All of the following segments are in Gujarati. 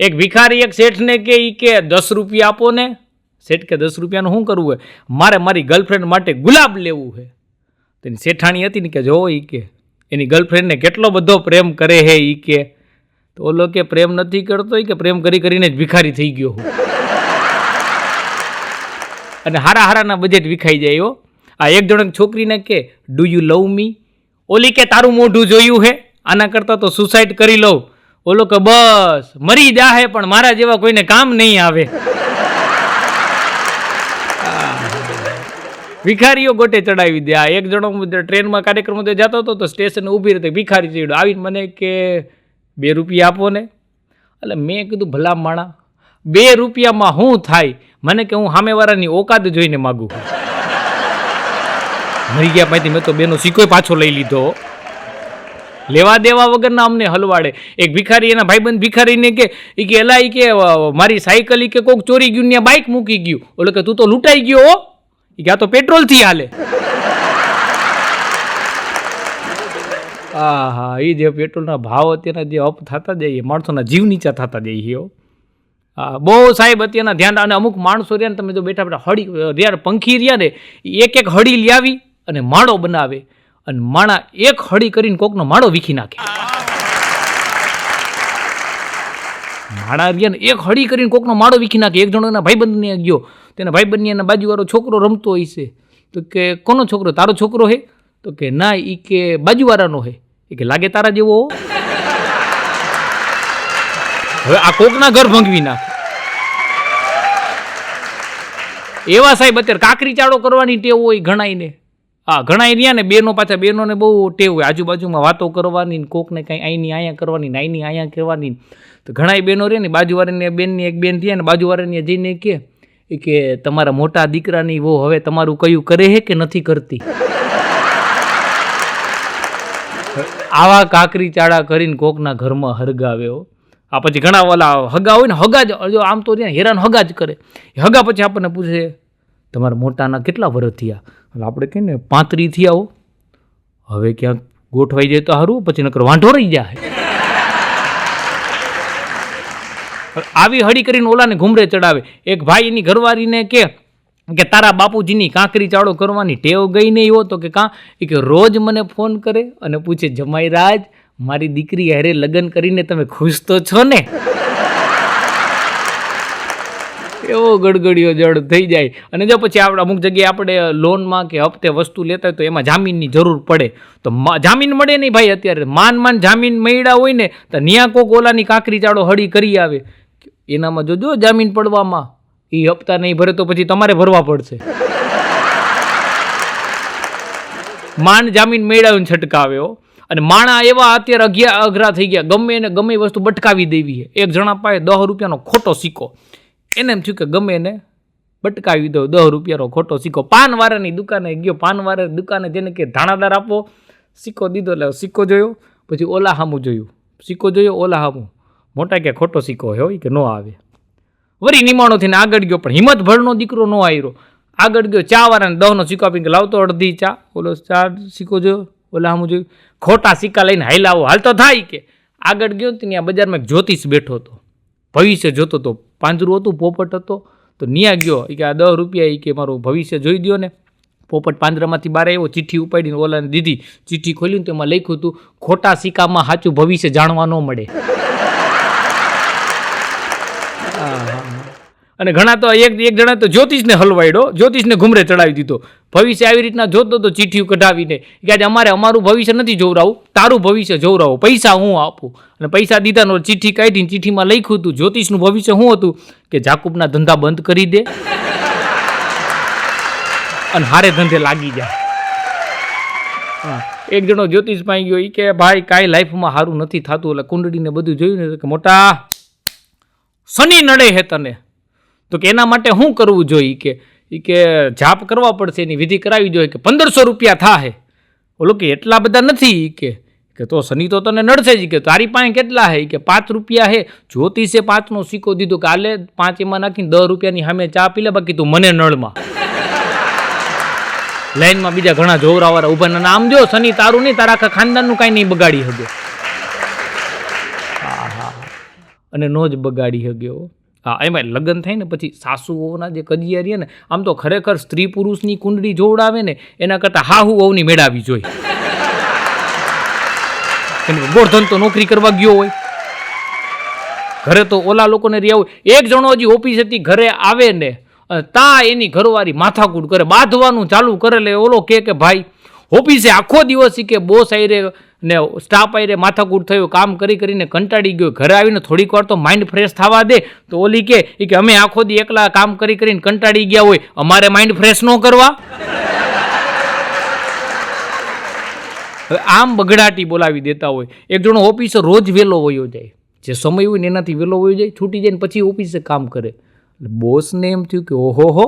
એક ભિખારી એક શેઠને કે 10 રૂપિયા આપો ને. શેઠ કે 10 રૂપિયાનું શું કરવું હોય? મારે મારી ગર્લફ્રેન્ડ માટે ગુલાબ લેવું છે. તેની શેઠાણી હતી ને કે જો કે એની ગર્લફ્રેન્ડને કેટલો બધો પ્રેમ કરે હે કે. તો ઓલો કે પ્રેમ નથી કરતો કે પ્રેમ કરી કરીને જ ભિખારી થઈ ગયો હું. અને હારાના બજેટ વિખાઈ જાય હો. આ એક જણ છોકરીને કે ડુ યુ લવ મી? ઓલી કે તારું મોઢું જોયું હે, આના કરતાં તો સુસાઇડ કરી લઉં. ઓલો કે બસ મરી જાહે પણ મારા જેવા કોઈને કામ નહીં આવે. ભિખારીઓ ગોટે ચડાવી દે. આ એક જણો ટ્રેનમાં કાર્યક્રમ જતો હતો તો સ્ટેશન ઊભી રહી ભિખારી ચડ્યો આવીને મને કે 2 રૂપિયા આપો ને. એટલે મેં કીધું ભલા માણા 2 રૂપિયામાં શું થાય? મને કે હું સામેવાળાની ઓકાત જોઈને માગું. મરી ગયા પાછી મેં તો બેનો સિક્કો પાછો લઈ લીધો. લેવા દેવા વગરના અમને હલવાડે. એક ભિખારી એના ભાઈબંધ ભિખારીને કે એલા કે મારી સાયકલ કે કોક ચોરી ગયું ને બાઇક મૂકી ગયું. ઓલો કે તું તો લૂંટાઈ ગયો હો. કે આ તો પેટ્રોલથી હાલે. હા એ જે પેટ્રોલના ભાવ અત્યારના જે અપ થતા જઈએ માણસોના જીવ નીચા થતા જઈએ. હા બહુ સાહેબ અત્યારના ધ્યાન. અને અમુક માણસો રહ્યા ને તમે જો બેઠા બેઠા હળી રહ્યા પંખી રહ્યા ને એક હળી લાવી અને માળો બનાવે અને માણા એક હળી કરીને કોકનો માળો વીખી નાખે. માણા રહ્યા ને એક હળી કરીને કોકનો માળો વીખી નાખે. એક જણો એના ભાઈબંધને ગયો તેના ભાઈબંધની એના બાજુવાળો છોકરો રમતો હોય છે. તો કે કોનો છોકરો? તારો છોકરો હે? તો કે ના કે બાજુવાળાનો હે. કે લાગે તારા જેવો હો. હવે આ કોકના ઘર ભંગવી નાખે એવા સાહેબ અત્યારે કાકરી ચાળો કરવાની ટેવ હોય ઘણાઈને. હા ઘણા રહ્યા ને બેનો પાછા બેનોને બહુ ટેવ હોય આજુબાજુમાં વાતો કરવાની કોકને કંઈ અહીંની અહીંયા કરવાની અહીંની અહીંયા કરવાની. તો ઘણા બહેનો રહે ને બાજુવાળાની બેનની એક બેન થયા ને બાજુવાળાની જઈને કે તમારા મોટા દીકરાની વો હવે તમારું કયું કરે હે કે નથી કરતી. આવા કાકરી ચાળા કરીને કોકના ઘરમાં હરગાવ્યો. આ પછી ઘણા વાલા હગા હોય ને હગા જ જો આમ તો હેરાન હગા જ કરે. હગા પછી આપણને પૂછે તમારા મોટાના કેટલા વર્ષ થયા? આપણે કહીએ ને 35 થયા હો. હવે ક્યાંક ગોઠવાઈ જાય તો સારું પછી નકર વાંઢો રહી જાય. આવી હળી કરીને ઓલાને ઘૂમરે ચડાવે. એક ભાઈ એની ઘરવાળીને કે તારા બાપુજીની કાંકરી ચાળો કરવાની ટેવ ગઈ નહીં હો. તો કે કાં કે રોજ મને ફોન કરે અને પૂછે જમાઈ રાજ મારી દીકરી હારે લગ્ન કરીને તમે ખુશ તો છો ને? એવો ગડગડિયો જડ થઈ જાય. અને જો પછી આપણે અમુક જગ્યાએ આપણે લોનમાં કે હપ્તે વસ્તુ લેતા હોય તો એમાં જામીનની જરૂર પડે તો જામીન મળે નહીં ભાઈ. અત્યારે માન જામીન મળ્યા હોય ને તો ન્યા કોક ઓલાની કાંકરી ચાળો હળી કરી આવે. એનામાં જોજો જામીન પડવામાં એ હપ્તા નહીં ભરે તો પછી તમારે ભરવા પડશે. માન જામીન મેળાવીને છટકાવ્યો. અને માણા એવા અત્યારે અઘરા થઈ ગયા ગમે એને ગમે વસ્તુ બટકાવી દેવી છે. એક જણા પાસે 10 રૂપિયાનો ખોટો સિક્કો એને એમ થયું કે ગમે એને બટકાવી દો. 10 રૂપિયાનો ખોટો સિક્કો પાનવાળાની દુકાને ગયો. પાનવાળા દુકાને જેને કે ધાણાદાર આપો સિક્કો દીધો. એટલે સિક્કો જોયો પછી ઓલા હામું જોયું. સિક્કો જોયો ઓલા હામું મોટા કે ખોટો સિક્કો હોય કે ન આવે. વરી નિમાણો થઈને આગળ ગયો પણ હિંમત ભરનો દીકરો ન આવ્યો. આગળ ગયો ચા વાળાને 10નો સિક્કો આપીને લાવતો અડધી ચા. ઓલો ચા સિક્કો જોયો ઓલા સામું જોયું ખોટા સિક્કા લઈને હાલાવો હાલતો થાય કે આગળ ગયો ત્યાં બજારમાં એક જ્યોતિષ બેઠો હતો. ભવિષ્ય જોતો હતો. પાંજરું હતું પોપટ હતો તો ન્યા ગયો કે આ 10 રૂપિયા કે મારું ભવિષ્ય જોઈ દો ને. પોપટ પાંજરામાંથી બહાર આવ્યો ચિઠ્ઠી ઉપાડીને ઓલાને દીધી. ચિઠ્ઠી ખોલીને તો એમાં લખ્યું હતું ખોટા સિક્કામાં સાચું ભવિષ્ય જાણવા ન મળે. અને ઘણા તો એક જણા તો જ્યોતિષને હલવાડ્યો. જ્યોતિષને ઘુમરે ચડાવી દીધો. ભવિષ્ય આવી રીતના જોતો તો ચિઠ્ઠીઓ કઢાવીને કે આજે અમારું ભવિષ્ય નથી જોવરાવું તારું ભવિષ્ય જોવરાવું પૈસા હું આપું. અને પૈસા દીધાનો ચિઠ્ઠી કાઢીને ચિઠ્ઠીમાં લખ્યું હતું જ્યોતિષનું ભવિષ્ય શું હતું કે જાકુબના ધંધા બંધ કરી દે અને હારે ધંધે લાગી જાય. હા એક જણો જ્યોતિષ પાસે ગયો કે ભાઈ કાંઈ લાઈફમાં સારું નથી થતું. એટલે કુંડળીને બધું જોયું ને કે મોટા શનિ નડે હે તને. તો કે એના માટે શું કરવું જોઈએ કે જાપ કરવા પડશે એની વિધિ કરાવી જોઈએ કે 1500 રૂપિયા થાય. ઓલો કે એટલા બધા નથી કે તો શનિ તો તને નડશે જ કે તારી પાસે કેટલા હે કે 5 રૂપિયા હે. જ્યોતિષે 5નો સિક્કો દીધો કે આલે 5 એમાં નાખીને 10 રૂપિયાની સામે ચા પી લે બાકી તું મને નળમાં. લાઈનમાં બીજા ઘણા જોવરાવાળા ઉભા ના આમ જો શનિ તારું નહીં તારા આખા ખાનદાનનું કાંઈ નહીં બગાડી શકે. અને નો જ બગાડી શક્યો. હા, એમાં લગ્ન થાય ને પછી સાસુઓના જે કજિયા રહીએ ને, આમ તો ખરેખર સ્ત્રી પુરુષની કુંડળી જોવડાવે ને એના કરતાં હાહુ વહુની મેળાવી જોઈએ. ગોળધન તો નોકરી કરવા ગયો હોય, ઘરે તો ઓલા લોકોને રહ્યા હોય. એક જણો હજી ઓફિસ હતી, ઘરે આવે ને તા એની ઘરવાળી માથાકૂટ કરે, બાંધવાનું ચાલુ કરે. લે ઓલો કે ભાઈ ઓફિસે આખો દિવસ કે બોસ આયરે ને સ્ટાફ આયરે માથાકૂટ થયું, કામ કરીને કંટાળી ગયો, ઘરે આવીને થોડીક વાર તો માઇન્ડ ફ્રેશ થવા દે. તો ઓલી કે અમે આખો દી એકલા કામ કરીને કંટાળી ગયા હોય, અમારે માઇન્ડ ફ્રેશ ન કરવા? હવે આમ બગડાટી બોલાવી દેતા હોય. એક જણો ઓફિસે રોજ વહેલો વયો જાય, જે સમય હોય ને એનાથી વહેલો વયો જાય, છૂટી જાય ને પછી ઓફિસે કામ કરે. બોસને એમ થયું કે ઓહો,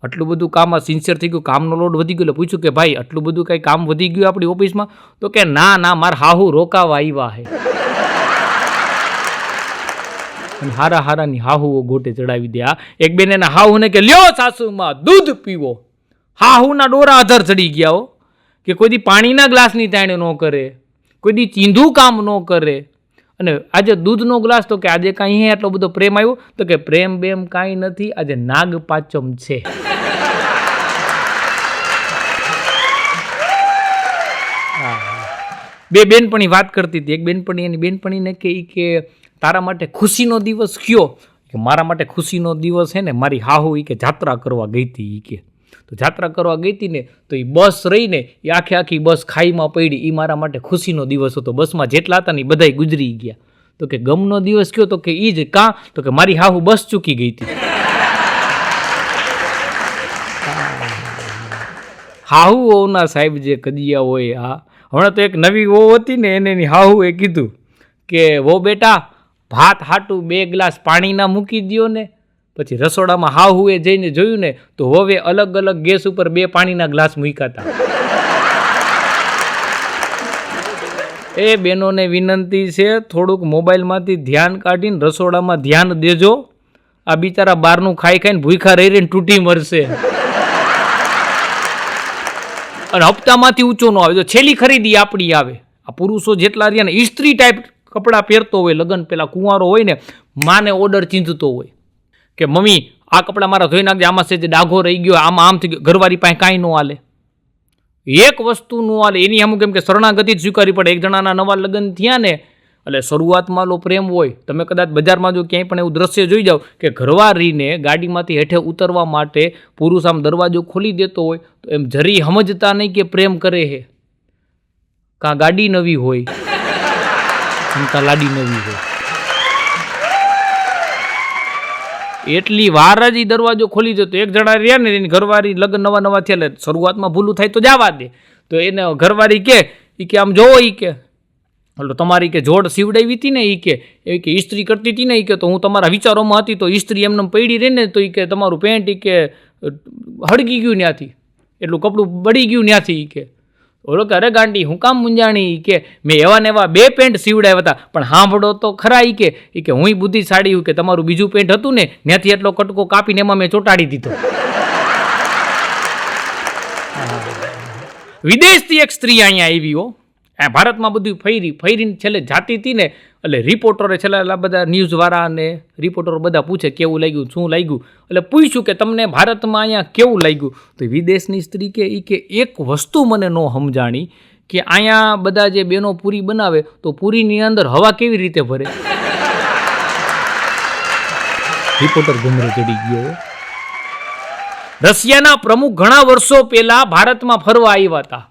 આટલું બધું કામ આ સિન્સિયર થઈ ગયું, કામનો લોડ વધી ગયો. એટલે પૂછ્યું કે ભાઈ આટલું બધું કંઈ કામ વધી ગયું આપણી ઓફિસમાં? તો કે ના મારા હાહુ રોકાવા આવ્યા હે. અને હારાની હાહુઓ ગોટે ચડાવી દે. એક બેન એના હાહુને કે લ્યો સાસુમાં દૂધ પીવો. હાહુના ડોરા આધાર ચડી ગયા હો, કે કોઈ દી પાણીના ગ્લાસની તાણે ન કરે, કોઈ દી ચીંધું કામ ન કરે. અને આજે દૂધનો ગ્લાસ તો કે આજે કાંઈ એટલો બધો પ્રેમ આવ્યો? તો કે પ્રેમ બેમ કાંઈ નથી, આજે નાગ પાંચમ છે. બે બેનપણી વાત કરતી હતી. એક બેનપણી એની બેનપણીને કે તારા માટે ખુશીનો દિવસ કયો? કે મારા માટે ખુશીનો દિવસ છે ને મારી હાહુ કે જાત્રા કરવા ગઈ હતી. કે તો જાત્રા કરવા ગઈ હતી ને તો એ બસ રહીને એ આખી બસ ખાઈમાં પડી. એ મારા માટે ખુશીનો દિવસ હતો. બસમાં જેટલા હતા ને એ બધાય ગુજરી ગયા. તો કે ગમનો દિવસ કયો? તો કે એ જ. કાં? તો કે મારી હાહુ બસ ચૂકી ગઈ હતી. હાહુઓના સાહેબ જે કજિયા હોય. હા, હમણાં તો એક નવી વહુ હતી ને એની હાહુએ કીધું કે વો બેટા ભાત હાટું 2 ગ્લાસ પાણીના મૂકી દ્યો ને. પછી રસોડામાં હાહુએ જઈને જોયું ને તો હવે અલગ અલગ ગેસ ઉપર 2 પાણીના ગ્લાસ મૂક્યા હતા. એ બહેનોને વિનંતી છે, થોડુંક મોબાઈલમાંથી ધ્યાન કાઢીને રસોડામાં ધ્યાન દેજો. આ બિચારા બહારનું ખાઈને ભૂખા રહીને તૂટી મરશે. અને હપ્તામાંથી ઊંચો ન આવે. જો છેલ્લી ખરીદી આપણી આવે. આ પુરુષો જેટલા રહ્યા ને ઇસ્ત્રી ટાઈપ કપડાં પહેરતો હોય, લગ્ન પેલા કુંવારો હોય ને માને ઓર્ડર ચીંધતો હોય કે મમ્મી આ કપડાં મારા ધોઈ નાખજે, આમાં છે જે ડાઘો રહી ગયો, આમાં આમ થઈ ગયો. ઘરવાળી પાસે કાંઈ ન હાલે, એક વસ્તુ ન હાલે. એની અમુક એમ કે શરણાગતિ જ સ્વીકારવી પડે. એક જણાના નવા લગ્ન થયા ને એટલે શરૂઆતમાં લો પ્રેમ હોય. તમે કદાચ બજારમાં જો ક્યાંય પણ એવું દ્રશ્ય જોઈ જાઓ કે ઘરવાળીને ગાડીમાંથી હેઠે ઉતરવા માટે પુરુષ આમ દરવાજો ખોલી દેતો હોય તો એમ જરી સમજતા નહીં કે પ્રેમ કરે છે. કાં ગાડી નવી હોય કાં લાડી નવી હોય. એટલી વાર જ એ દરવાજો ખોલી દે તો એક જણા રહ્યા ને એની ઘરવાળી લગ્ન નવા થયા એટલે શરૂઆતમાં ભૂલું થાય તો જવા દે. તો એને ઘરવાળી કે આમ જોવો કે હલો તમારી કે જોડ સીવડાવી હતી ને એ કે ઇસ્ત્રી કરતી હતી ને કે તો હું તમારા વિચારોમાં હતી તો ઇસ્ત્રી એમને પડી રહી ને તો કે તમારું પેન્ટ કે હળગી ગયું ત્યાંથી, એટલું કપડું બળી ગયું ત્યાંથી. કે ઓલો કે અરે ગાંડી હું કામ મૂંઝાણી કે મેં એવા ને એવા 2 પેન્ટ સીવડાવ્યા હતા પણ સાંભળો તો ખરા કે હું બુદ્ધિશાળી કે તમારું બીજું પેન્ટ હતું ને ત્યાંથી એટલો કટકો કાપીને એમાં મેં ચોંટાડી દીધો. વિદેશથી એક સ્ત્રી અહીંયા આવી હો, ભારતમાં બધું ફરીને છેલ્લે જાતી હતી ને એટલે રિપોર્ટરે છેલ્લા બધા ન્યૂઝવાળા અને રિપોર્ટરો બધા પૂછે કેવું લાગ્યું, શું લાગ્યું. એટલે પૂછ્યું કે તમને ભારતમાં અહીંયા કેવું લાગ્યું? તો વિદેશની સ્ત્રી કે એક વસ્તુ મને ન સમજાણી કે અહીંયા બધા જે બહેનો પૂરી બનાવે તો પૂરીની અંદર હવા કેવી રીતે ભરે? રિપોર્ટર ગુમરે ચડી ગયો. રશિયાના પ્રમુખ ઘણા વર્ષો પહેલા ભારતમાં ફરવા આવ્યા હતા.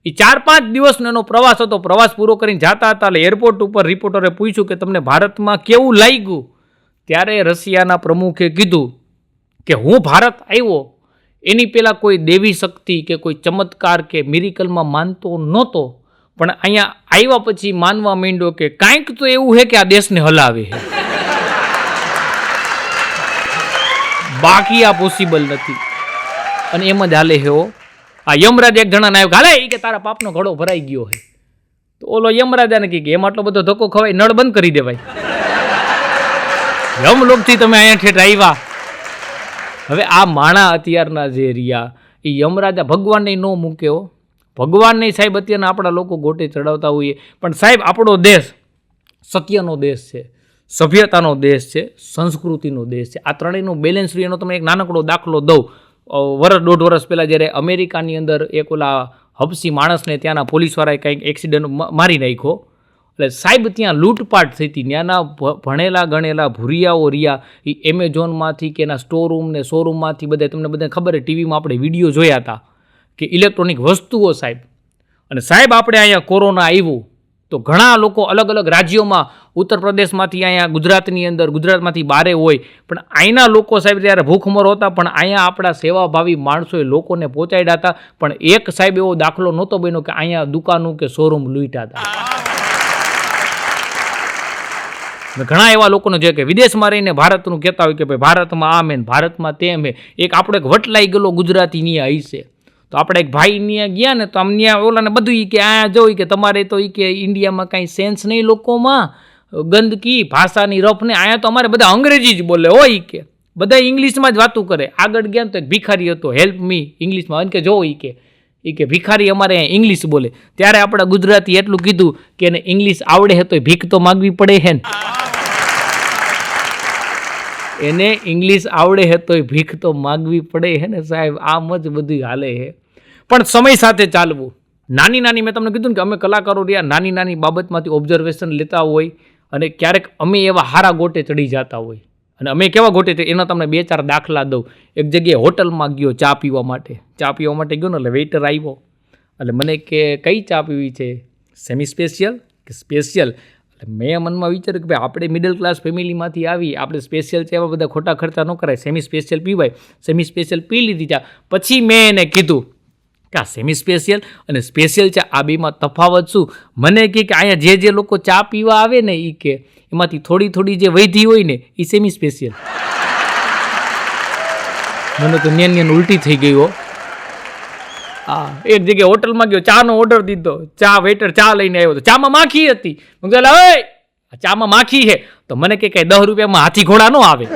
એ 4-5 દિવસનો એનો પ્રવાસ હતો. પ્રવાસ પૂરો કરીને જતા હતા એટલે એરપોર્ટ ઉપર રિપોર્ટરે પૂછ્યું કે તમને ભારતમાં કેવું લાગ્યું? ત્યારે રશિયાના પ્રમુખે કીધું કે હું ભારત આવ્યો એની પહેલાં કોઈ દેવી શક્તિ કે કોઈ ચમત્કાર કે મિરેકલમાં માનતો નહોતો, પણ અહીંયા આવ્યા પછી માનવા માંડ્યો કે કાંઈક તો એવું છે કે આ દેશને હલાવે છે, બાકી આ પોસિબલ નથી. અને એમ જ હાલે છે. આ યમરાજ એક જણાને આવ્યો હાલે કે તારા પાપનો ઘડો ભરાઈ ગયો છે. તો ઓલો યમરાજાને કે એમ આટલો બધો ધક્કો ખવાય, નળ બંધ કરી દેવાય. યમલોકથી તમે અહીંયા ઠેઠ આવ્યા. હવે આ માણા અત્યારના જે રહ્યા એ યમરાજા ભગવાનને ન મૂક્યો. ભગવાનને સાહેબ અત્યારના આપણા લોકો ગોટે ચડાવતા હોઈએ, પણ સાહેબ આપણો દેશ સત્યનો દેશ છે. સભ્યતાનો દેશ છે, સંસ્કૃતિનો દેશ છે. આ ત્રણેયનું બેલેન્સ રહ્યું. એનો તમને એક નાનકડો દાખલો દઉં. દોઢ વર્ષ પહેલાં જ્યારે અમેરિકાની અંદર એક ઓલા હબસી માણસને ત્યાંના પોલીસવાળાએ કંઈક એક્સિડન્ટ મારી નાખ્યો. એટલે સાહેબ ત્યાં લૂંટપાટ થઈ હતી. ત્યાંના ભણેલા ગણેલા ભૂરિયાઓ રહ્યા એ એમેઝોનમાંથી કે એના સ્ટોરરૂમ ને શોરૂમમાંથી બધા, તમને બધાને ખબર છે, ટીવીમાં આપણે વિડીયો જોયા હતા કે ઇલેક્ટ્રોનિક વસ્તુઓ સાહેબ. અને સાહેબ આપણે અહીંયા કોરોના આવ્યું તો ઘણા લોકો અલગ અલગ રાજ્યોમાં, ઉત્તર પ્રદેશમાંથી અહીંયા ગુજરાતની અંદર, ગુજરાતમાંથી બારે હોય, પણ અહીંના લોકો સાહેબ ત્યારે ભૂખમરો હતા, પણ અહીંયા આપણા સેવાભાવી માણસોએ લોકોને પહોંચાડ્યા હતા. પણ એક સાહેબ એવો દાખલો નહોતો બન્યો કે અહીંયા દુકાનો કે શોરૂમ લૂંટ્યા હતા. ઘણા એવા લોકોને જોઈએ કે વિદેશમાં રહીને ભારતનું કહેતા હોય કે ભાઈ ભારતમાં આમ હે ને ભારતમાં તેમ હે. એક આપણો એક વટલાઈ ગયેલો ગુજરાતી ન્યા હશે. તો આપણે એક ભાઈ ત્યાં ગયા ને તો આમ ત્યાં ઓલાને બધું કે આ જોઈ કે તમારે તો કે ઇન્ડિયામાં કાંઈ સેન્સ નહીં લોકોમાં, ગંદકી, ભાષાની રફ ને. અહીંયા તો અમારે બધા અંગ્રેજી જ બોલે હોય કે બધા ઇંગ્લિશમાં જ વાતું કરે. આગળ ગયા ને તો એક ભિખારી હતો, હેલ્પ મી ઇંગ્લિશમાં, કે જો કે ભિખારી અમારે ઇંગ્લિશ બોલે. ત્યારે આપણા ગુજરાતી એટલું કીધું કે એને ઇંગ્લિશ આવડે હે તો ભીખ તો માગવી પડે હે ને. એને ઇંગ્લિશ આવડે હે તો ભીખ તો માગવી પડે હે ને સાહેબ. આમ જ બધું હાલે હે. પણ સમય સાથે ચાલવું. નાની નાની, મેં તમને કીધું ને કે અમે કલાકારો રહ્યા, નાની નાની બાબતમાંથી ઓબ્ઝર્વેશન લેતા હોય અને ક્યારેક અમે એવા હારા ગોટે ચડી જતા હોય. અને અમે કેવા ગોટે, એના તમને 2-4 દાખલા દઉં. એક જગ્યાએ હોટલમાં ગયો ચા પીવા માટે ગયો ને, એટલે વેઇટર આવ્યો એટલે મને કે કઈ ચા પીવી છે, સેમી સ્પેશિયલ કે સ્પેશિયલ? મેં મનમાં વિચાર્યું કે ભાઈ આપણે મિડલ ક્લાસ ફેમિલીમાંથી આવી, આપણે સ્પેશિયલ છે એવા બધા ખોટા ખર્ચા ન કરાય, સેમી સ્પેશિયલ પીવાય. સેમી સ્પેશિયલ પી લીધી ચા. પછી મેં એને કીધું કે આ સેમી સ્પેશિયલ અને સ્પેશિયલ ચા, આ બેમાં તફાવત શું? મને કે અહીંયા જે લોકો ચા પીવા આવે ને એ કે એમાંથી થોડી જે વધી હોય ને એ સેમી સ્પેશિયલ. મને તો ન્યાન ઉલટી થઈ ગઈ. હા, એક જગ્યાએ હોટલમાં ગયો, ચાનો ઓર્ડર દીધો. ચા વેઇટર ચા લઈને આવ્યો તો ચામાં માખી હતી. ચામાં માખી છે તો મને કે 10 રૂપિયામાં હાથી ઘોડા ન આવે.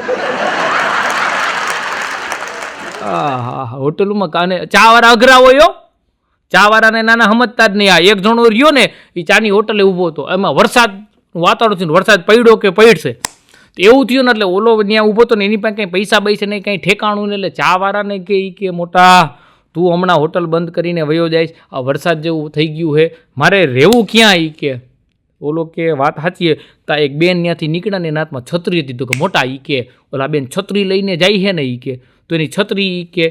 હા, હોટલમાં કાને ચાવાળા અઘરા હોય. ચાવાળાને નાના સમજતા જ નહીં. આ એક જણો રહ્યો ને એ ચાની હોટલે ઊભો હતો, એમાં વરસાદનું વાતાવરણ થયું, વરસાદ પડ્યો કે પડશે તો એવું થયું ને, એટલે ઓલો ત્યાં ઊભો હતો ને એની પાસે કંઈ પૈસા નહીં, કંઈ ઠેકાણું નહીં. એટલે ચાવાળાને કે મોટા તું હમણાં હોટલ બંધ કરીને વયો જાય, આ વરસાદ જેવું થઈ ગયું હે, મારે રહેવું ક્યાં? એ કે ઓલો કે વાત સાચી. તા એક બેન ત્યાંથી નીકળ્યા ને એના હાથમાં છત્રી હતી. તો કે મોટા એ કે ઓલા બેન છત્રી લઈને જાય છે ને એ કે, તો એની છત્રી કે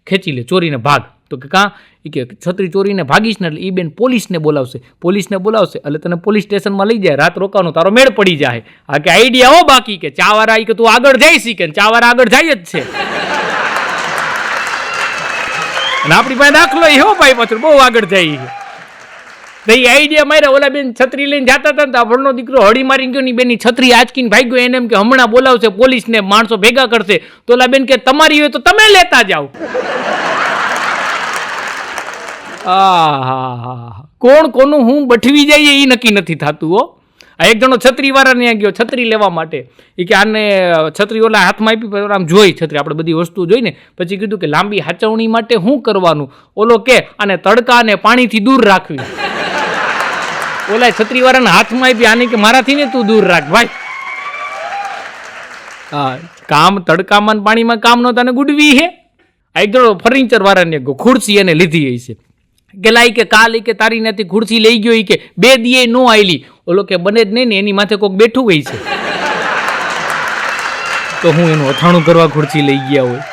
ખેંચી લે, ચોરીને ભાગ. તો કે કાં? એ કે છત્રી ચોરીને ભાગીશ ને એટલે એ બેન પોલીસને બોલાવશે એટલે તને પોલીસ સ્ટેશનમાં લઈ જાય, રાત રોકાવાનું તારો મેળ પડી જાય. હા કે આઈડિયા હો. બાકી કે ચાવાળા કે તું આગળ જઈશ કે ચાવાળા આગળ જાય જ છે. અને આપણી પાસે દાખલો એવો ભાઈ પાછળ બહુ આગળ જાય છે. એ આઈડિયા માર્યા. ઓલા બેન છત્રી લઈને જતા હતા ને તો આપણનો દીકરો હળી મારી ગયો, ની બેનની છત્રી આંચકીને ભાગ્યો. એને એમ કે હમણાં બોલાવશે પોલીસને, માણસો ભેગા કરશે. તો ઓલા બેન કે તમારી હોય તો તમે લેતા જાઓ. કોણ કોનું હું બઠવી જાય એ નક્કી નથી થતું હો. આ એક જણો છત્રી વાળા ત્યાં ગયો છત્રી લેવા માટે. એ કે આને છત્રી ઓલા હાથમાં આપી, આમ જોઈ છત્રી, આપણે બધી વસ્તુ જોઈને પછી કીધું કે લાંબી હાચવણી માટે શું કરવાનું? ઓલો કે આને તડકા અને પાણીથી દૂર રાખવી. ઓલા છત્રી વાળાના હાથમાં આપી, આને કે મારાથી ને તું દૂર રાખ ભાઈ. હા, કામ તડકામાં પાણીમાં કામ નહોતા ને ગુડવી હે. આ એક જણો ફર્નિચર વાળાને ખુરશી એને લીધી હશે કે લાઈ કે કાલ કે તારી નથી ખુરશી લઈ ગયો કે 2 દીએ નો આયલી. ઓલો કે બને જ નહીં ને, એની માથે કોઈક બેઠું હોય છે તો હું એનું અથાણું કરવા ખુરશી લઈ ગયા હોય.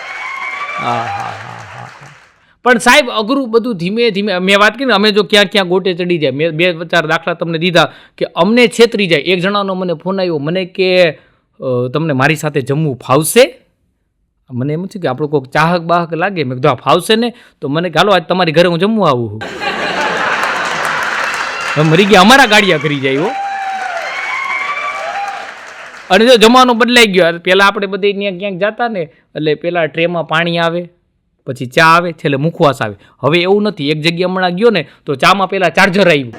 પણ સાહેબ અઘરું બધું ધીમે ધીમે. મેં વાત કરી ને, અમે જો ક્યાં ગોટે ચડી જાય. મેં 2-4 દાખલા તમને દીધા કે અમને છેતરી જાય. એક જણાનો મને ફોન આવ્યો, મને કે તમને મારી સાથે જમવું ફાવશે? મને એમ થયું કે આપણું કોઈક ચાહક બાહક લાગે. મેં કીધું ફાવશે ને? તો મને હાલો આજ તમારી ઘરે હું જમવા આવું છું. મરી ગયા, અમારા ગાડિયા કરી જાય હો. અને જો જમાનો બદલાઈ ગયો. પહેલાં આપણે બધે ત્યાં ક્યાંક જતા ને એટલે પહેલાં ટ્રેમાં પાણી આવે, પછી ચા આવે, છેલ્લે મુખવાસ આવે. હવે એવું નથી. એક જગ્યા હમણાં ગયો ને તો ચામાં પહેલાં ચાર્જર આવ્યું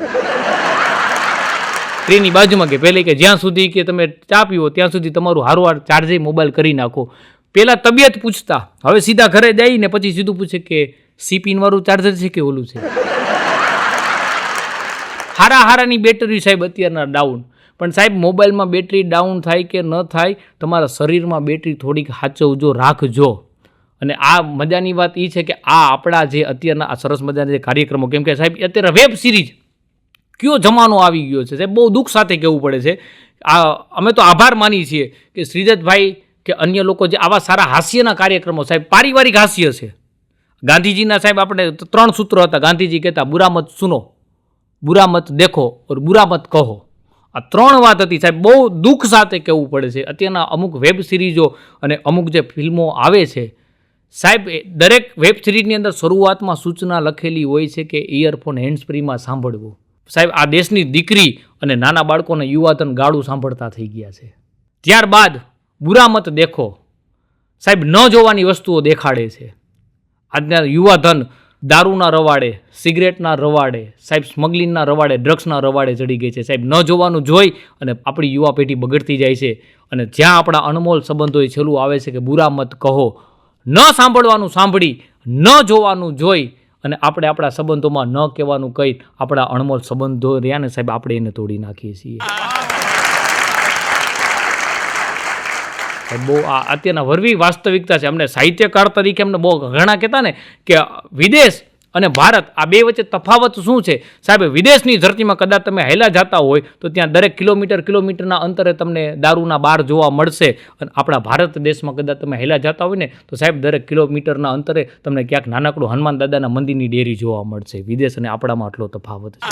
ટ્રેનની બાજુમાં. કે પહેલે કે જ્યાં સુધી કે તમે ચા પીવો ત્યાં સુધી તમારું હારવાર ચાર્જર મોબાઈલ કરી નાખો. પહેલાં તબિયત પૂછતા, હવે સીધા ઘરે જઈને પછી સીધું પૂછે કે સીપીન વાળું ચાર્જર છે કે ઓલું છે. હારાની બેટરી સાહેબ અત્યારના ડાઉન. પણ સાહેબ મોબાઈલમાં બેટરી ડાઉન થાય કે ન થાય, તમારા શરીરમાં બેટરી થોડીક સાચવજો, રાખજો. અને આ મજાની વાત એ છે કે આ આપણા જે અત્યારના આ સરસ મજાના જે કાર્યક્રમો, કેમ કે સાહેબ અત્યારે વેબ સિરીઝ કયો જમાનો આવી ગયો છે સાહેબ, બહુ દુઃખ સાથે કહેવું પડે છે. અમે તો આભાર માનીએ છીએ કે શ્રીજતભાઈ કે અન્ય લોકો જે આવા સારા હાસ્યના કાર્યક્રમો, સાહેબ પારિવારિક હાસ્ય છે. ગાંધીજીના સાહેબ આપણે 3 સૂત્રો હતા. ગાંધીજી કહેતા બુરા મત સુનો, બુરા મત દેખો ઓર બુરા મત કહો. આ 3 વાત હતી સાહેબ, બહુ દુઃખ સાથે કહેવું પડે છે. અત્યારના અમુક વેબ સિરીઝો અને અમુક જે ફિલ્મો આવે છે સાહેબ, દરેક વેબ સિરીઝની અંદર શરૂઆતમાં સૂચના લખેલી હોય છે કે ઇયરફોન હેન્ડ્સફ્રીમાં સાંભળવું. સાહેબ આ દેશની દીકરી અને નાના બાળકોને યુવાધન ગાળું સાંભળતા થઈ ગયા છે. ત્યારબાદ બુરા મત દેખો સાહેબ, ન જોવાની વસ્તુઓ દેખાડે છે. આજના યુવાધન દારૂના રવાડે, સિગરેટના રવાડે, સાહેબ સ્મગલિંગના રવાડે, ડ્રગ્સના રવાડે ચડી ગઈ છે. સાહેબ ન જોવાનું જોઈ અને આપણી યુવા પેઢી બગડતી જાય છે. અને જ્યાં આપણા અનમોલ સંબંધો એ છેલ્લું આવે છે કે બુરા મત કહો, ન સાંભળવાનું સાંભળી, ન જોવાનું જોઈ અને આપણે આપણા સંબંધોમાં ન કહેવાનું કહી આપણા અણમોલ સંબંધો રહ્યા ને સાહેબ, આપણે એને તોડી નાખીએ છીએ. બહુ આ અત્યારના વરવી વાસ્તવિકતા છે. અમને સાહિત્યકાર તરીકે અમને બહુ ઘણા કહેતા ને કે વિદેશ અને ભારત આ બે વચ્ચે તફાવત શું છે સાહેબ. વિદેશની ધરતીમાં કદાચ તમે હેલા જતા હોય તો ત્યાં દરેક કિલોમીટરના અંતરે તમને દારૂના બાર જોવા મળશે. અને આપણા ભારત દેશમાં કદાચ તમે હેલા જતા હોય ને તો સાહેબ દરેક કિલોમીટરના અંતરે તમને ક્યાંક નાનકડું હનુમાન દાદાના મંદિરની ડેરી જોવા મળશે. વિદેશ અને આપણામાં આટલો તફાવત છે.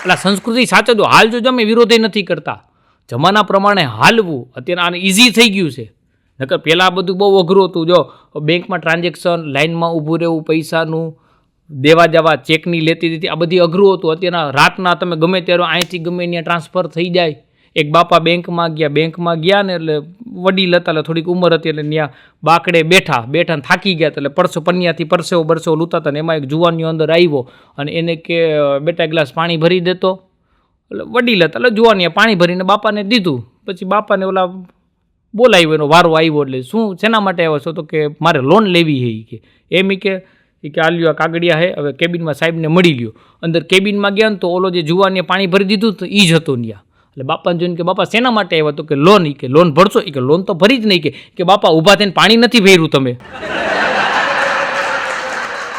એટલે સંસ્કૃતિ સાચવજો. હાલ જો અમે વિરોધી નથી કરતા, જમાના પ્રમાણે હાલવું અત્યારે આને ઇઝી થઈ ગયું છે. નકર પહેલાં બધું બહુ અઘરું હતું. જો બેંકમાં ટ્રાન્ઝેક્શન, લાઇનમાં ઊભું રહેવું, પૈસાનું દેવા જવા, ચેકની લેતી દીધી, આ બધી અઘરું હતું. અત્યારના રાતના તમે ગમે ત્યારે અહીંથી ગમે ત્યાં ટ્રાન્સફર થઈ જાય. એક બાપા બેંકમાં ગયા ને એટલે વડીલ હતા, એટલે થોડીક ઉંમર હતી, એટલે ત્યાં બાકડે બેઠા થાકી ગયા, એટલે પન્યાથી પરસેવો લૂંટાતા ને એમાં એક જુવાનીઓ અંદર આવ્યો અને એને કે બેટા ગ્લાસ પાણી ભરી દેતો. એટલે વડીલ હતા, એટલે જુવાનીએ પાણી ભરીને બાપાને દીધું. પછી બાપાને ઓલા બોલાવ્યો, એનો વારો આવ્યો. એટલે શું શેના માટે આવ્યો છો? તો કે મારે લોન લેવી છે. કે એમ કે આ લ્યો આ કાગળિયા છે, હવે કેબિનમાં સાહેબને મળી લ્યો. અંદર કેબિનમાં ગયા ને તો ઓલો જે જુવાનીએ પાણી ભરી દીધું તો એ જ હતો ત્યાં. એટલે બાપાને જોઈને કે બાપા શેના માટે આવ્યા? તો કે લોન. કે લોન ભરશો? કે લોન તો ભરી જ નહીં. કે બાપા ઊભા થઈને પાણી નથી ભર્યું તમે?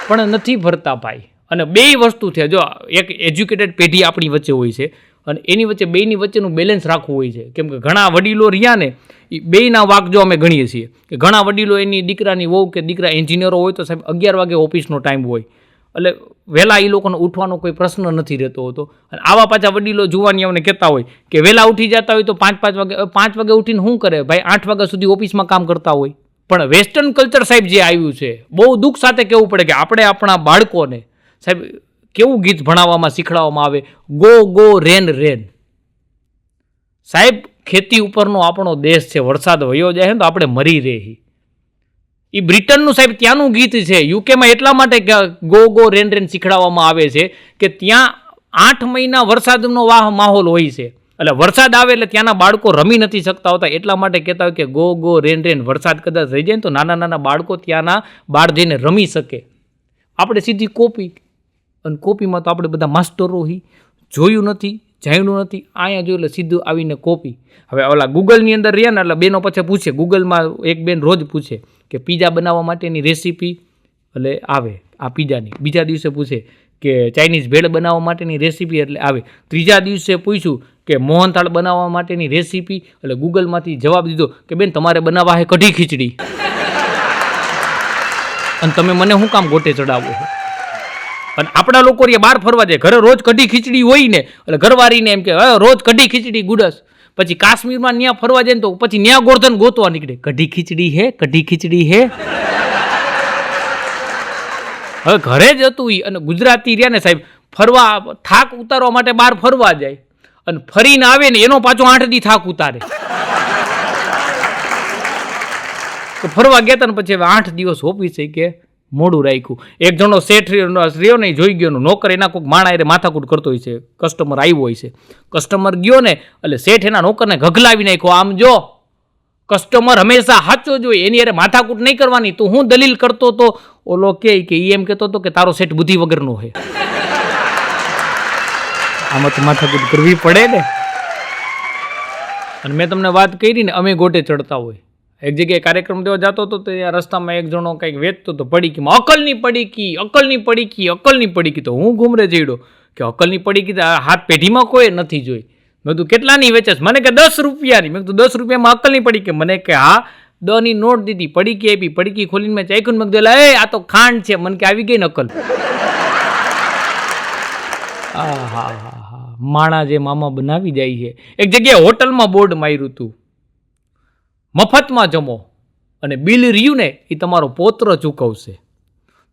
પણ નથી ભરતા ભાઈ. અને બે વસ્તુ છે. જો એક એજ્યુકેટેડ પેઢી આપણી વચ્ચે હોય છે અને એની વચ્ચે બેની વચ્ચેનું બેલેન્સ રાખવું હોય છે. કેમ કે ઘણા વડીલો રહ્યા ને એ બેયના વાક જો અમે ગણીએ છીએ કે ઘણા વડીલો એની દીકરાની વહુ કે દીકરા એન્જિનિયરો હોય તો સાહેબ 11 વાગે ઓફિસનો ટાઈમ હોય, એટલે વહેલા એ લોકોને ઉઠવાનો કોઈ પ્રશ્ન નથી રહેતો હોતો. અને આવા પાછા વડીલો જુવાનીઓને કહેતા હોય કે વહેલા ઉઠી જતા હોય તો 5 વાગે ઉઠીને શું કરે ભાઈ? 8 વાગ્યા સુધી ઓફિસમાં કામ કરતા હોય. પણ વેસ્ટર્ન કલ્ચર સાહેબ જે આવ્યું છે, બહુ દુઃખ સાથે કહેવું પડે કે આપણે આપણા બાળકોને સાહેબ કેવું ગીત ભણાવવામાં શીખડાવવામાં આવે? ગો રેન રેન. સાહેબ ખેતી ઉપરનો આપણો દેશ છે. વરસાદ વયો જાય ને તો આપણે મરી રહી. એ બ્રિટનનું સાહેબ ત્યાંનું ગીત છે. યુકેમાં એટલા માટે ગો રેન રેન શીખડાવવામાં આવે છે કે ત્યાં 8 મહિના વરસાદનો માહોલ હોય છે. એટલે વરસાદ આવે એટલે ત્યાંના બાળકો રમી નથી શકતા હોતા. એટલા માટે કહેતા હોય કે ગો રેન રેન. વરસાદ કદાચ થઈ જાય ને તો નાના બાળકો ત્યાંના બહાર જઈને રમી શકે. આપણે સીધી કોપી, અને કોપીમાં તો આપણે બધા માસ્ટરો જોયું નથી, જાણ્યું નથી. અહીંયા જોયું એટલે સીધું આવીને કોપી. હવે ઓલા ગૂગલની અંદર રહ્યા ને એટલે બેનો પછી પૂછે, ગૂગલમાં એક બેન રોજ પૂછે કે પીઝા બનાવવા માટેની રેસીપી, એટલે આવે આ પીઝાની. બીજા દિવસે પૂછે કે ચાઇનીઝ ભેળ બનાવવા માટેની રેસીપી, એટલે આવે. ત્રીજા દિવસે પૂછ્યું કે મોહનથાળ બનાવવા માટેની રેસીપી, એટલે ગૂગલમાંથી જવાબ દીધો કે બેન તમારે બનાવવા છે કઢી ખીચડી, અને તમે મને શું કામ ગોટે ચડાવો છો? અને આપણા લોકો બહાર ફરવા જાય, ઘરે રોજ કઢી ખીચડી હોય ને એટલે ઘરવાળીને એમ કે રોજ કઢી ખીચડી ગુડસ. પછી કાશ્મીરમાં ન્યા ફરવા જાય ને તો પછી ન્યા ગોર્ધન ગોતવા નીકળે, કઢી ખીચડી હે. હવે ઘરે જ હતું ઈ. અને ગુજરાતી રહ્યા ને સાહેબ, ફરવા થાક ઉતારવા માટે બહાર ફરવા જાય અને ફરીને આવે ને એનો પાછો 8 દી થાક ઉતારે. તો ફરવા ગયા હતા ને પછી હવે 8 દિવસ ઓફિસે કે મોડું રાખ્યું. એક જણો શેઠ રહ્યો ને જોઈ ગયો, નોકર એના કોઈક માણા એ માથાકૂટ કરતો હોય છે. કસ્ટમર આવ્યો હોય છે, કસ્ટમર ગયો ને એટલે શેઠ એના નોકરને ઘગલાવી નાખ્યો. આમ જો કસ્ટમર હંમેશા સાચો જ હોય, એની અરે માથાકૂટ નહીં કરવાની. તો હું દલીલ કરતો તો ઓલો કે એમ કહેતો હતો કે તારો શેઠ બુદ્ધિ વગરનો છે. આમાં તો માથાકૂટ કરવી પડે ને. અને મેં તમને વાત કરી ને, અમે ગોટે ચડતા હોય. એક જગ્યાએ કાર્યક્રમ દેવા જતો હતો તો ત્યાં રસ્તામાં એક જણો કંઈક વેચતો હતો પડીકીમાં, અકલની પડીકી, અકલની પડીકી, અકલની પડીકી. તો હું ઘૂમરે જઈડો કે અકલની પડીકી હાથ પેઢીમાં કોઈ નથી જોઈ. મેં તું કેટલાની વેચેસ? મને કે 10 રૂપિયાની. મેં કીધું 10 રૂપિયામાં અકલની પડીકી? મને કે હા, 10 ની નોટ દીધી, પડીકી આપી. પડીકી ખોલીને મેં ચાખ્યું, મેં કીધું એ આ તો ખાંડ છે. મને કે આવી ગઈ ને અકલ. હા, માણા જે મામા બનાવી જાય છે. એક જગ્યાએ હોટલમાં બોર્ડ માર્યું હતું, મફતમાં જમો અને બિલ રહ્યું ને એ તમારો પોત્ર ચૂકવશે.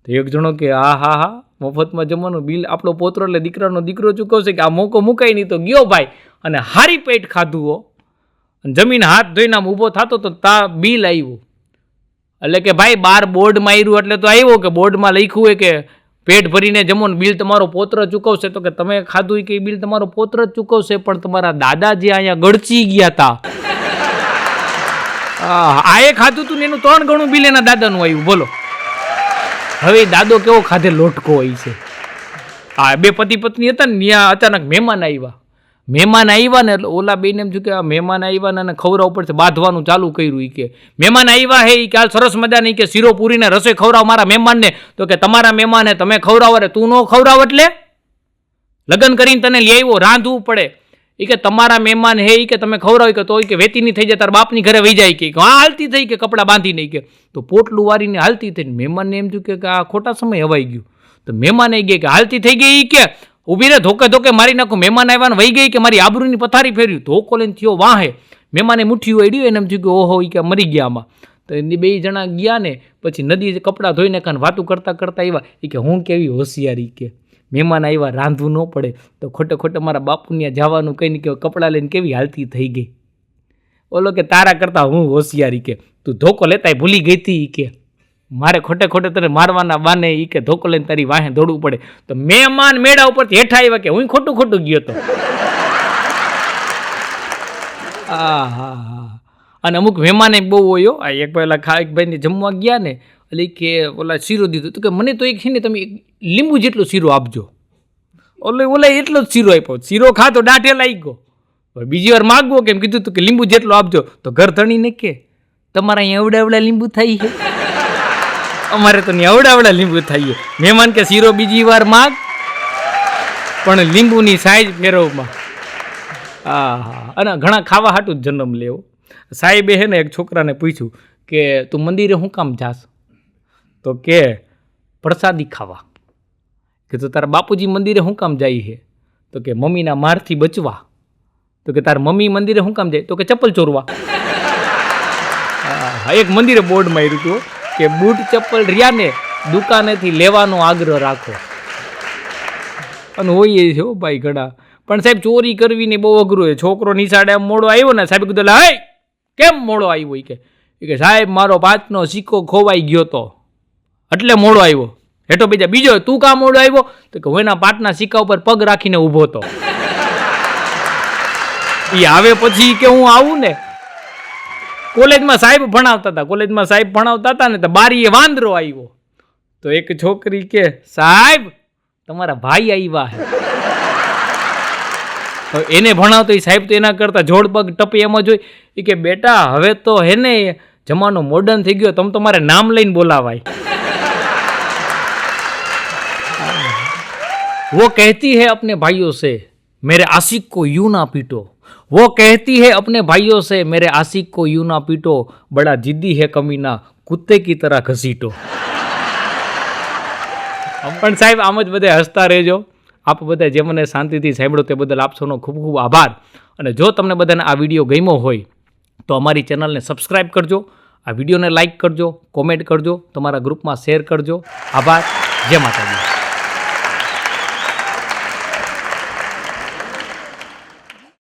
તો એક જણો કે હા, મફતમાં જમવાનું બિલ આપણો પોત્ર એટલે દીકરાનો દીકરો ચૂકવશે. કે આ મોકો મુકાય નહીં. તો ગયો ભાઈ અને હારી પેટ ખાધું હો. જમીન હાથ ધોઈને આમ ઊભો થતો તો તા બિલ આવ્યું. એટલે કે ભાઈ બાર બોર્ડ માર્યું એટલે તો આવ્યો કે બોર્ડમાં લખ્યું હોય કે પેટ ભરીને જમો ને બિલ તમારો પોત્ર ચૂકવશે. તો કે તમે ખાધું કે બિલ તમારો પોત્ર જ ચૂકવશે, પણ તમારા દાદા જે અહીંયા ગળચી ગયા હતા, આ એ ખાધું તું ને એનું 3 ગણું બિલ એના દાદાનું આવ્યું. બોલો હવે દાદો કેવો ખાધે લોટકો હોય છે. આ 2 પતિ પત્ની હતા ને, ત્યાં અચાનક મહેમાન આવ્યા ને એટલે ઓલા બેને એમ થયું કે આ મહેમાન આવ્યા ને ખવડાવવું પડશે, બાંધવાનું ચાલુ કર્યું. કે મહેમાન આવ્યા હે કે હાલ સરસ મજા નહીં કે શીરો પૂરીને રસોઈ ખવડાવ મારા મહેમાનને. તો કે તમારા મહેમાન હે, તમે ખવડાવો રે, તું ન ખવડાવ એટલે લગ્ન કરીને તને લઈ આવ્યો, રાંધવું પડે. એ કે તમારા મહેમાન હે કે તમે ખવડાવી કે તો કે વેતીની થઈ જાય, તારા બાપની ઘરે વહી જાય. કે હા હાલતી થઈ કે કપડાં બાંધી નહીં. કે તો પોટલું વારીને હાલતી થઈ. મહેમાનને એમ થયું કે આ ખોટા સમય હવાઈ ગયું. તો મહેમાન આવી ગયા કે હાલતી થઈ ગઈ કે ઊભી રે, ધોકે ધોકે મારી નાખું. મહેમાન આવ્યા ને વહી ગઈ કે મારી આબરૂની પથારી ફેર્યું. ધોકો લઈને થયો વાહે. મહેમાને મુઠ્ઠીઓ અડ્યું. એને એમ થયું કે ઓહો કે મરી ગયા આમાં. તો એ 2 જણા ગયા ને પછી નદી કપડાં ધોઈને કાન વાતું કરતા આવ્યા. એ કે હું કેવી હોશિયારી, કે મહેમાન આવ્યા રાંધવું ન પડે તો ખોટે મારા બાપુને જવાનું કહીને કે કપડાં લઈને કેવી હાલતી થઈ ગઈ. ઓલો કે તારા કરતાં હું હોશિયારી, કે તું ધોકો લેતાય ભૂલી ગઈ હતી. કે મારે ખોટે તને મારવાના બાને એ કે ધોકો લઈને તારી વાહે દોડવું પડે. તો મહેમાન મેળા ઉપરથી હેઠા આવ્યા કે હું ખોટું ગયો તો. અને અમુક મહેમાન બહુ હોય. એક ભાઈને જમવા ગયા ને એટલે કે ઓલા શીરો દીધો. તો કે મને તો એક છે ને તમે લીંબુ જેટલો શીરો આપજો. ઓલા એટલો જ શીરો આપ્યો. શીરો ખાતો દાંઠે લાગી ગયો. બીજી વાર માગવો કેમ કીધું તું કે લીંબુ જેટલો આપજો. તો ઘર ધણીને કે તમારા અહીંયા એવડા લીંબુ થાય છે, અમારે તો એવડા લીંબુ થાય. મહેમાન કે શીરો બીજી વાર માગ પણ લીંબુની સાઈઝ ફેરવમાં. અને ઘણા ખાવા હાટું જ જન્મ લેવો. સાહેબે હે ને એક છોકરાને પૂછ્યું કે તું મંદિરે શું કામ જાસ? તો કે પ્રસાદી ખાવા. કે તો તારા બાપુજી મંદિરે શું કામ જાય છે? તો કે મમ્મીના મારથી બચવા. તો કે તારા મમ્મી મંદિરે શું કામ જાય? તો કે ચપ્પલ ચોરવા. એક મંદિરે બોર્ડ માર્યું હતું કે બૂટ ચપ્પલ રહ્યા ને દુકાનેથી લેવાનો આગ્રહ રાખો. અને હોય છે ભાઈ ઘણા. પણ સાહેબ ચોરી કરવી ને બહુ અઘરું છે. છોકરો નિશાળે આમ મોડો આવ્યો ને, સાહેબ કીધું હે કેમ મોડો આવ્યો? કે સાહેબ મારો 5નો સિક્કો ખોવાઈ ગયો તો એટલે મોડો આવ્યો. હેઠો બીજો તું કાં મોડો આવ્યો? તો કે હું એના 5ના સિક્કા ઉપર પગ રાખીને ઊભો તો. એ આવે પછી કે હું આવું ને. કોલેજમાં સાહેબ ભણાવતા હતા ને તો બારીએ વાંદરો આવ્યો. તો એક છોકરી કે સાહેબ તમારા ભાઈ આવ્યા છે. એને ભણાવતો એ સાહેબ તો એના કરતા જોડ પગ ટપે એમ જ હોય. એ કે બેટા હવે તો હે ને જમાનો મોડર્ન થઈ ગયો, તમે તમારે નામ લઈને બોલાવાય. वो कहती है अपने भाइयों से मेरे आशिक को यूं ना पीटो. वो कहती है अपने भाइयों से मेरे आशिक को यूं ना पीटो. बड़ा जिद्दी है कमीना कुत्ते की तरह घसीटो. પણ સાહેબ આમ જ બધા હસતા રહેજો. આપ બધા જે મને શાંતિથી સાંભળો તે બદલ આપ સૌનો ખૂબ ખૂબ આભાર. અને જો તમને બધાને આ વિડીયો ગમ્યો હોય તો અમારી ચેનલને સબસ્ક્રાઈબ કરજો, આ વિડીયોને લાઇક કરજો, કોમેન્ટ કરજો, તમારા ગ્રુપમાં શેર કરજો. આભાર. જય માતાજી.